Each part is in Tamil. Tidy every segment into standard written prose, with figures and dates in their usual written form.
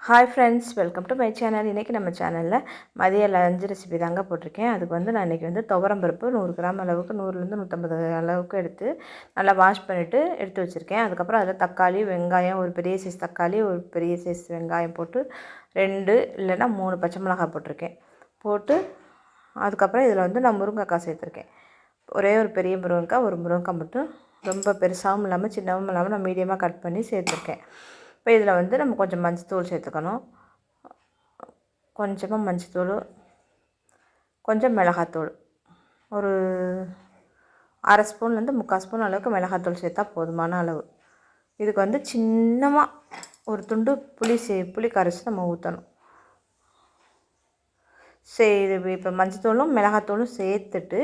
Hi friends, welcome to my channel. இன்றைக்கி நம்ம சேனலில் மதிய லஞ்ச் ரெசிபி தாங்க போட்டிருக்கேன். அதுக்கு நான் இன்றைக்கி துவரம்பருப்பு 100 கிராம் அளவுக்கு 100லேருந்து 150 அளவுக்கு எடுத்து நல்லா வாஷ் பண்ணிவிட்டு எடுத்து வச்சுருக்கேன். அதுக்கப்புறம் அதில் தக்காளி, வெங்காயம், ஒரு பெரிய சைஸ் தக்காளி, ஒரு பெரிய சைஸ் வெங்காயம் போட்டு 2 இல்லைன்னா 3 பச்சை மிளகாய் போட்டிருக்கேன். போட்டு அதுக்கப்புறம் இதில் நான் முருங்கைக்காய் சேர்த்துருக்கேன். ஒரே ஒரு பெரிய முருங்கைக்காய், ஒரு முருங்கைக்காய் மட்டும் ரொம்ப பெருசாகவும் இல்லாமல் சின்னவும் இல்லாமல் நான் மீடியமாக கட் பண்ணி சேர்த்துருக்கேன். இப்போ இதில் நம்ம கொஞ்சம் மஞ்சத்தூள் சேர்த்துக்கணும். கொஞ்சமாக மஞ்சத்தூள், கொஞ்சம் மிளகாத்தூள், ஒரு அரை ஸ்பூன்லேருந்து 3/4 ஸ்பூன் அளவுக்கு மிளகாத்தூள் சேர்த்தா போதுமான அளவு. இதுக்கு சின்னமாக ஒரு துண்டு புளி கரைச்சி நம்ம ஊற்றணும். இது இப்போ மஞ்சத்தூளும் மிளகாத்தூளும் சேர்த்துட்டு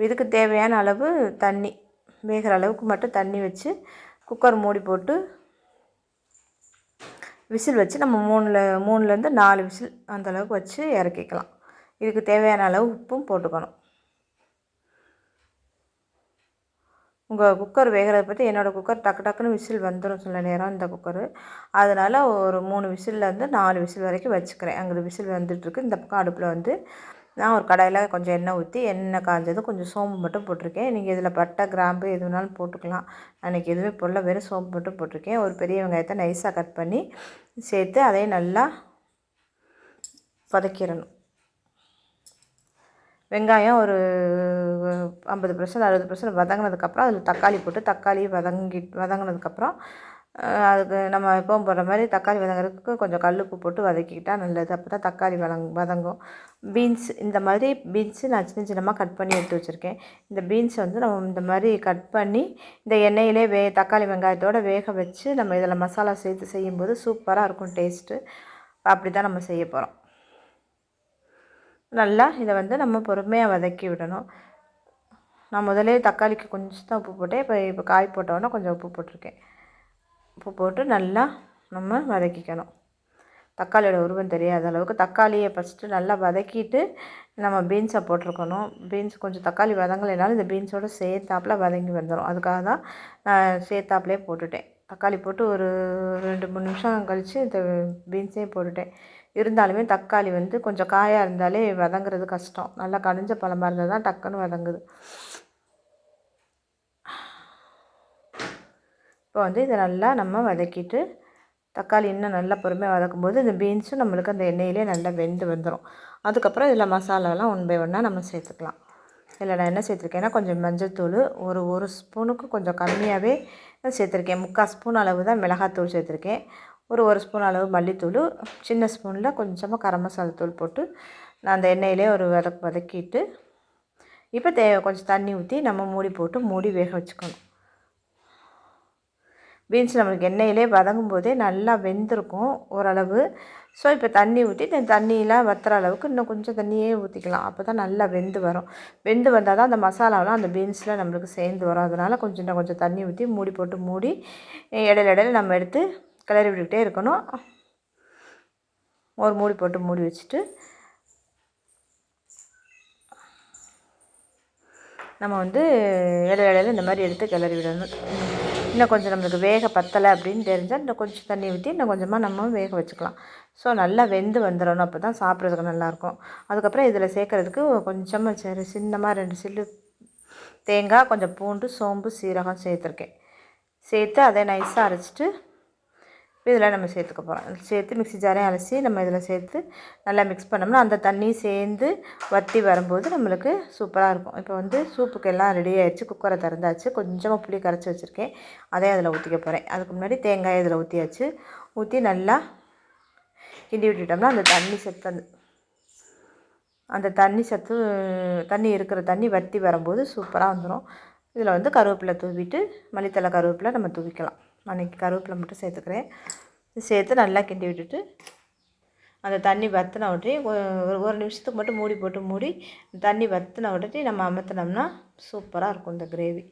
இதுக்கு தேவையான அளவு தண்ணி, வேகிற அளவுக்கு மட்டும் தண்ணி வச்சு குக்கர் மூடி போட்டு விசில் வச்சு நம்ம 3லேருந்து 4 விசில் அந்தளவுக்கு வச்சு இறக்கிக்கலாம். இதுக்கு தேவையான அளவு உப்பும் போட்டுக்கணும். உங்கள் குக்கர் வேகிறத பற்றி, என்னோடய குக்கர் டக்குன்னு விசில் வந்துடும் சில நேரம் இந்த குக்கரு. அதனால் ஒரு 3 விசில்லேருந்து 4 விசில் வரைக்கும் வச்சுக்கிறேன். அங்கே விசில் வந்துட்டுருக்கு. இந்த பக்கம் அடுப்பில் நான் ஒரு கடாயில் கொஞ்சம் எண்ணெய் ஊற்றி, எண்ணெய் காஞ்சதும் கொஞ்சம் சோம்பு மட்டும் போட்டிருக்கேன். நீங்கள் இதில் பட்டை, கிராம்பு எது வேணாலும் போட்டுக்கலாம். அன்றைக்கி எதுவுமே போடல, வெறும் சோம்பு மட்டும் போட்டிருக்கேன். ஒரு பெரிய வெங்காயத்தை நைஸாக கட் பண்ணி சேர்த்து அதையும் நல்லா வதக்கிடணும். வெங்காயம் ஒரு 50% 60% வதங்கினதுக்கப்புறம் அதில் தக்காளி போட்டு தக்காளி வதங்கினதுக்கப்புறம் அதுக்கு நம்ம எப்பவும் போடுற மாதிரி தக்காளி வதங்குறதுக்கு கொஞ்சம் கல்லுப்பு போட்டு வதக்கிக்கிட்டால் நல்லது. அப்போ தான் தக்காளி வதங்கும். பீன்ஸ், இந்த மாதிரி பீன்ஸு நான் சின்னமாக கட் பண்ணி எடுத்து வச்சுருக்கேன். இந்த பீன்ஸை நம்ம இந்த மாதிரி கட் பண்ணி இந்த எண்ணெயிலே தக்காளி வெங்காயத்தோடு வேக வச்சு நம்ம இதில் மசாலா சேர்த்து செய்யும்போது சூப்பராக இருக்கும் டேஸ்ட்டு. அப்படி தான் நம்ம செய்ய போகிறோம். நல்லா இதை நம்ம பொறுமையாக வதக்கி விடணும். நான் முதலே தக்காளிக்கு கொஞ்சம் தான் உப்பு போட்டேன். இப்போ காய் போட்டோன்னா கொஞ்சம் உப்பு போட்டிருக்கேன். உப்பு போட்டு நல்லா நம்ம வதக்கிக்கணும். தக்காளியோட உருவம் தெரியாத அளவுக்கு தக்காளியை ஃபஸ்ட்டு நல்லா வதக்கிட்டு நம்ம பீன்ஸை போட்டிருக்கணும். பீன்ஸ் கொஞ்சம் தக்காளி வதங்கலைனாலும் இந்த பீன்ஸோடு சேர்த்தாப்பில் வதங்கி வந்துடும். அதுக்காக தான் நான் சேர்த்தாப்புலே போட்டுட்டேன். தக்காளி போட்டு ஒரு 2-3 நிமிஷம் கழித்து இந்த பீன்ஸையும் போட்டுட்டேன். இருந்தாலுமே தக்காளி கொஞ்சம் காயாக இருந்தாலே வதங்குறது கஷ்டம். நல்லா கனிஞ்ச பழமாக இருந்தால் தான் டக்குன்னு வதங்குது. இப்போ இதை நல்லா நம்ம வதக்கிட்டு தக்காளி இன்னும் நல்லா பொறுமையாக வதக்கும்போது இந்த பீன்ஸும் நம்மளுக்கு அந்த எண்ணெயிலே நல்லா வெந்து வந்துடும். அதுக்கப்புறம் இதில் மசாலாலாம் ஒன் பை ஒன்னாக நம்ம சேர்த்துக்கலாம். இதில் நான் என்ன சேர்த்துருக்கேன்னா கொஞ்சம் மஞ்சள்தூள், ஒரு ஸ்பூனுக்கு கொஞ்சம் கம்மியாகவே சேர்த்துருக்கேன். 3/4 ஸ்பூன் அளவு தான் மிளகாத்தூள் சேர்த்துருக்கேன். ஒரு ஸ்பூன் அளவு மல்லித்தூள், சின்ன ஸ்பூனில் கொஞ்சமாக கரம் மசாலா தூள் போட்டு நான் அந்த எண்ணெயிலே ஒரு வதக்கிட்டு இப்போ கொஞ்சம் தண்ணி ஊற்றி நம்ம மூடி போட்டு மூடி வேக வச்சுக்கணும். பீன்ஸ் நம்மளுக்கு எண்ணெயிலே வதங்கும் போதே நல்லா வெந்திருக்கும் ஓரளவு. ஸோ இப்போ தண்ணி ஊற்றி தண்ணியெலாம் வற்றுற அளவுக்கு இன்னும் கொஞ்சம் தண்ணியே ஊற்றிக்கலாம். அப்போ தான் நல்லா வெந்து வரும். வெந்து வந்தால் தான் அந்த மசாலாவெலாம் அந்த பீன்ஸில் நம்மளுக்கு சேர்ந்து வரும். அதனால் கொஞ்சம் தண்ணி ஊற்றி மூடி போட்டு மூடி இடையில நம்ம எடுத்து கிளறி விட்டுக்கிட்டே இருக்கணும். ஒரு மூடி போட்டு மூடி வச்சுட்டு நம்ம இடையில இந்த மாதிரி எடுத்து கிளறி விடணும். இன்னும் கொஞ்சம் நம்மளுக்கு வேக பத்தலை அப்படின்னு தெரிஞ்சால் இன்னும் கொஞ்சம் தண்ணி ஊற்றி இன்னும் கொஞ்சமாக நம்ம வேக வச்சுக்கலாம். ஸோ நல்லா வெந்து வந்துடணும். அப்போ தான் சாப்பிட்றதுக்கு நல்லாயிருக்கும். அதுக்கப்புறம் இதில் சேர்க்குறதுக்கு கொஞ்சமாக சின்னமாக 2 சில்லு தேங்காய், கொஞ்சம் பூண்டு, சோம்பு, சீரகம் சேர்த்துருக்கேன். சேர்த்து அதை நைஸாக அரைச்சிட்டு இதில் நம்ம சேர்த்துக்க போகிறோம். சேர்த்து மிக்ஸி ஜாரையும் அலசி நம்ம இதில் சேர்த்து நல்லா மிக்ஸ் பண்ணோம்னா அந்த தண்ணி சேர்ந்து வற்றி வரும்போது நம்மளுக்கு சூப்பராக இருக்கும். இப்போ சூப்புக்கு எல்லாம் ரெடி ஆகிடுச்சு. குக்கரை திறந்தாச்சு. கொஞ்சமாக புளி கரைச்சி வச்சுருக்கேன். அதே அதில் ஊற்றிக்க போகிறேன். அதுக்கு முன்னாடி தேங்காயை இதில் ஊற்றியாச்சு. ஊற்றி நல்லா கிண்டி விட்டுட்டோம்னா அந்த தண்ணி இருக்கிற தண்ணி வற்றி வரும்போது சூப்பராக வந்துடும். இதில் கருவேப்பிலை தூவிட்டு மல்லித்தலை கருவேப்பிலை நம்ம தூவிக்கலாம். அன்றைக்கி கருவேப்பிலை மட்டும் சேர்த்துக்கிறேன். சேர்த்து நல்லா கிண்டி விட்டுட்டு அந்த தண்ணி வற்றின உடனே ஒரு நிமிஷத்துக்கு மட்டும் மூடி போட்டு மூடி தண்ணி வற்றின உடனே நம்ம அமர்த்தினோம்னா சூப்பராக இருக்கும். இந்த கிரேவி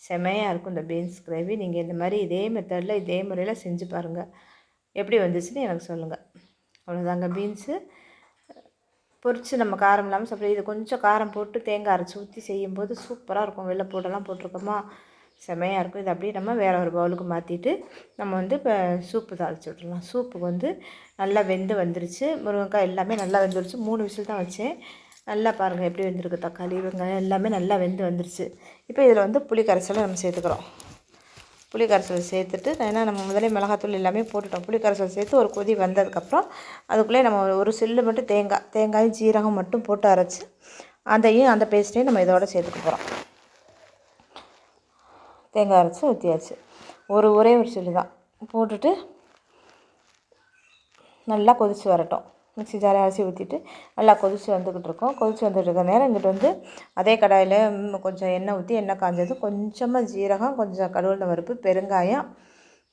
செமையாக இருக்கும். இந்த பீன்ஸ் கிரேவி நீங்கள் இந்த மாதிரி இதே மெத்தடில் இதே முறையில் செஞ்சு பாருங்கள். எப்படி வந்துச்சுன்னு எனக்கு சொல்லுங்கள். அவ்வளோதாங்க. பீன்ஸு பொரித்து நம்ம காரம் இல்லாமல் சாப்பிட்றது. இது கொஞ்சம் காரம் போட்டு தேங்காய் அரைச்சி ஊற்றி செய்யும்போது சூப்பராக இருக்கும். வெள்ளைப்பூடெல்லாம் போட்டிருக்கோமா, செமையாக இருக்கும். இது அப்படியே நம்ம வேறு ஒரு பவுலுக்கு மாற்றிட்டு நம்ம வந்து இப்போ சூப்பு தாளித்து விட்டுடலாம். சூப்புக்கு வந்து நல்லா வெந்து வந்துருச்சு. முருங்கைக்காய் எல்லாமே நல்லா வெந்துருச்சு. 3 விசில் தான் வச்சேன். நல்லா பாருங்கள் எப்படி வெந்திருக்கு. தக்காளி வெங்காயம் எல்லாமே நல்லா வெந்து வந்துருச்சு. இப்போ இதில் வந்து புளி கரைசலை நம்ம சேர்த்துக்கிறோம். புளி கரைசல் சேர்த்துட்டு ஏன்னா நம்ம முதலே மிளகாத்தூள் எல்லாமே போட்டுட்டோம். புளி கரைசல் சேர்த்து ஒரு கொதி வந்ததுக்கப்புறம் அதுக்குள்ளே நம்ம ஒரு சில்லு மட்டும் தேங்காய் ஜீரகம் மட்டும் போட்டு அரைச்சி அந்த பேஸ்ட்டையும் நம்ம இதோட சேர்த்துக்க போகிறோம். தேங்காய் அரைச்சி ஊற்றியாச்சு. ஒரே ஒரு சில்லு தான் போட்டுட்டு நல்லா கொதித்து வரட்டும். மிக்ஸி ஜாரை அரிசி ஊற்றிட்டு நல்லா கொதித்து வந்துக்கிட்டு இருக்கோம். கொதித்து வந்துட்டு இருக்க நேரம் இங்கிட்டு வந்து அதே கடாயில் கொஞ்சம் எண்ணெய் ஊற்றி எண்ணெய் காஞ்சது கொஞ்சமாக ஜீரகம், கொஞ்சம் கடுகு பருப்பு, பெருங்காயம்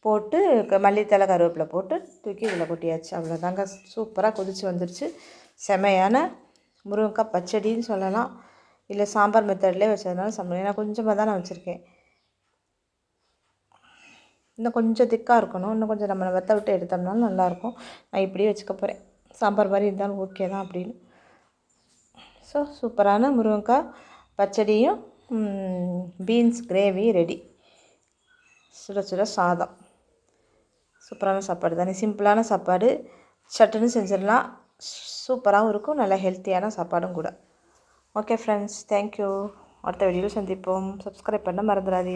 போட்டு மல்லித்தழை கருவேப்பிலை போட்டு தூக்கி இதில் கொட்டியாச்சு. அவ்வளோதாங்க. சூப்பராக கொதித்து வந்துருச்சு. செமையான முருங்கைக்காய் பச்சடின்னு சொல்லலாம். இல்லை சாம்பார் மெத்தட்லேயே வச்சதுனால சமையல். ஏன்னா கொஞ்சமாக தான் நான் வச்சுருக்கேன். இன்னும் கொஞ்சம் திக்காக இருக்கணும். இன்னும் கொஞ்சம் நம்ம வெத்த விட்டு எடுத்தோம்னாலும் நல்லாயிருக்கும். நான் இப்படியே வச்சுக்க போகிறேன். சாம்பார் மாதிரி இருந்தாலும் ஓகே தான் அப்படின்னு. ஸோ சூப்பரான முருங்கைக்காய் பச்சடியும் பீன்ஸ் கிரேவி ரெடி. சுட சுட சாதம். சூப்பரான சாப்பாடு தானே. சிம்பிளான சாப்பாடு, சட்டுன்னு செஞ்சிடலாம். சூப்பராகவும் இருக்கும். நல்ல ஹெல்த்தியான சாப்பாடும் கூட. Okay friends, thank you. அடுத்த வீடியோவில் சந்திப்போம். சப்ஸ்கிரைப் பண்ண மறந்துடாதீங்க.